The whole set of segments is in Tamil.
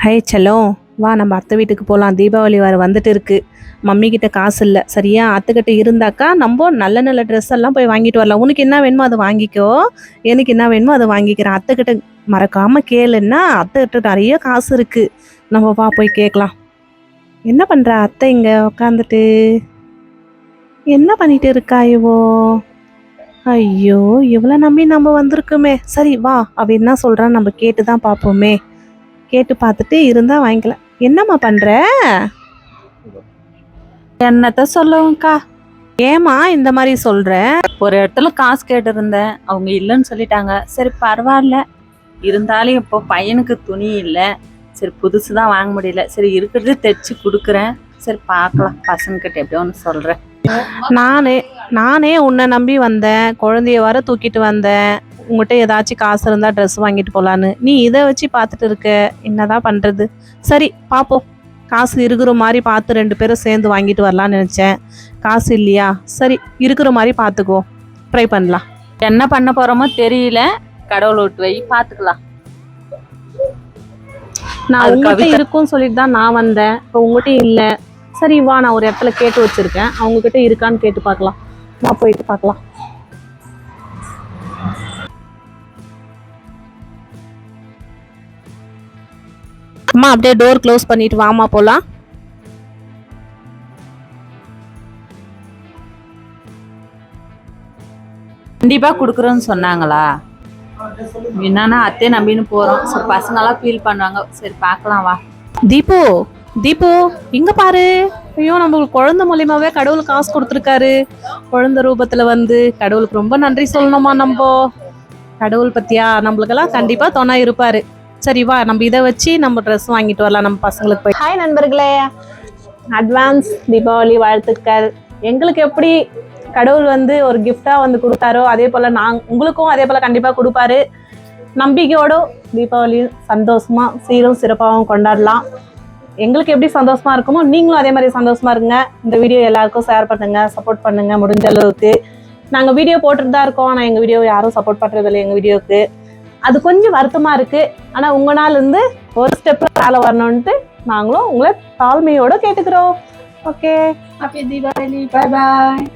ஹை செல்லம், வா நம்ம அத்தை வீட்டுக்கு போகலாம். தீபாவளி வர வந்துட்டு இருக்கு. மம்மி கிட்ட காசு இல்லை சரியா? அத்தைக்கிட்ட இருந்தாக்கா நம்ம நல்ல நல்ல ட்ரெஸ் எல்லாம் போய் வாங்கிட்டு வரலாம். உனக்கு என்ன வேணுமோ அதை வாங்கிக்கோ, எனக்கு என்ன வேணுமோ அதை வாங்கிக்கிறேன். அத்தைக்கிட்ட மறக்காம கேளுன்னா, அத்தைக்கிட்ட நிறைய காசு இருக்கு. நம்ம வா போய் கேட்கலாம். என்ன பண்ற அத்தை இங்க உட்காந்துட்டு? என்ன பண்ணிட்டு இருக்கா இவோ? ஐயோ, இவளை நம்பி நம்ம வந்திருக்குமே. சரி வா, அவ என்ன சொல்றான்னு நம்ம கேட்டு தான் பார்ப்போமே. கேட்டு பார்த்துட்டு இருந்தா வாங்கிக்கலாம். என்னம்மா பண்ற? என்னத்த சொல்லுவோம்க்கா, ஏமா இந்த மாதிரி சொல்ற? ஒரு இடத்துல காசு கேட்டிருந்தேன், அவங்க இல்லைன்னு சொல்லிட்டாங்க. சரி பரவாயில்ல, இருந்தாலும் இப்போ பையனுக்கு துணி இல்லை. சரி புதுசு தான் வாங்க முடியல. சரி இருக்கிறது தைச்சு கொடுக்குறேன். சரி பார்க்கலாம், பசங்கக்கிட்ட எப்படியோ ஒன்று சொல்கிறேன். நானே உன்னை நம்பி வந்தேன், குழந்தைய வர தூக்கிட்டு வந்தேன். உங்கள்கிட்ட ஏதாச்சும் காசு இருந்தால் ட்ரெஸ் வாங்கிட்டு போகலான்னு. நீ இதை வச்சு பார்த்துட்டு இருக்க, என்னதான் பண்ணுறது? சரி பார்ப்போம். காசு இருக்கிற மாதிரி பார்த்து 2 பேரும் சேர்ந்து வாங்கிட்டு வரலான்னு நினச்சேன். காசு இல்லையா? சரி இருக்கிற மாதிரி பார்த்துக்கோ, ட்ரை பண்ணலாம். என்ன பண்ண போகிறோமோ தெரியல, கடவுள் விட்டு வை, பார்த்துக்கலாம். நான் உங்கள்கிட்ட இருக்கும்னு சொல்லிட்டு தான் நான் வந்தேன். இப்போ உங்கள்கிட்ட இல்லை. சரி வா, நான் ஒரு இடத்துல கேட்டு வச்சுருக்கேன், அவங்கக்கிட்ட இருக்கான்னு கேட்டு பார்க்கலாம். நான் போயிட்டு பார்க்கலாம். அம்மா அப்படியே டோர் க்ளோஸ் பண்ணிட்டு வாமா போலாம். கண்டிப்பா கொடுக்குறோன்னு சொன்னாங்களா? என்னன்னா அத்தையை நம்பின்னு போறோம். சரி பசங்கெல்லாம் ஃபீல் பண்ணுவாங்க. சரி பார்க்கலாம் வா. தீபு இங்க பாரு. ஐயோ, நம்மளுக்கு குழந்தை மூலியமாவே கடவுள் காசு கொடுத்துருக்காரு. குழந்தை ரூபத்துல வந்து கடவுளுக்கு ரொம்ப நன்றி சொல்லணுமா நம்ம. கடவுள் பத்தியா நம்மளுக்கெல்லாம் கண்டிப்பா துணை இருப்பாரு. சரி வா, நம்ம இதை வச்சு நம்ம ட்ரெஸ் வாங்கிட்டு வரலாம் நம்ம பசங்களுக்கு போய். ஹாய் நண்பர்களே, அட்வான்ஸ் தீபாவளி வாழ்த்துக்கள். எங்களுக்கு எப்படி கடவுள் வந்து ஒரு கிஃப்டா வந்து கொடுத்தாரோ, அதே போல உங்களுக்கும் அதே போல கண்டிப்பா கொடுப்பாரு. நம்பிக்கையோட தீபாவளி சந்தோஷமா சீரும் சிறப்பாகவும் கொண்டாடலாம். எங்களுக்கு எப்படி சந்தோஷமா இருக்குமோ நீங்களும் அதே மாதிரி சந்தோஷமா இருங்க. இந்த வீடியோ எல்லாருக்கும் ஷேர் பண்ணுங்க, சப்போர்ட் பண்ணுங்க முடிஞ்ச அளவுக்கு. நாங்கள் வீடியோ போட்டுட்டு தான் இருக்கோம், ஆனால் எங்கள் வீடியோ யாரும் சப்போர்ட் பண்ணுறது இல்லை. எங்கள் வீடியோவுக்கு அது கொஞ்சம் வருத்தமா இருக்கு. ஆனால் உங்களால் இருந்து ஒரு ஸ்டெப்ல மேலே வரணும்ட்டு நாங்களும் உங்களை தாழ்மையோட கேட்டுக்கிறோம். Okay, happy Deepavali, bye bye,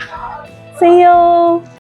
see you.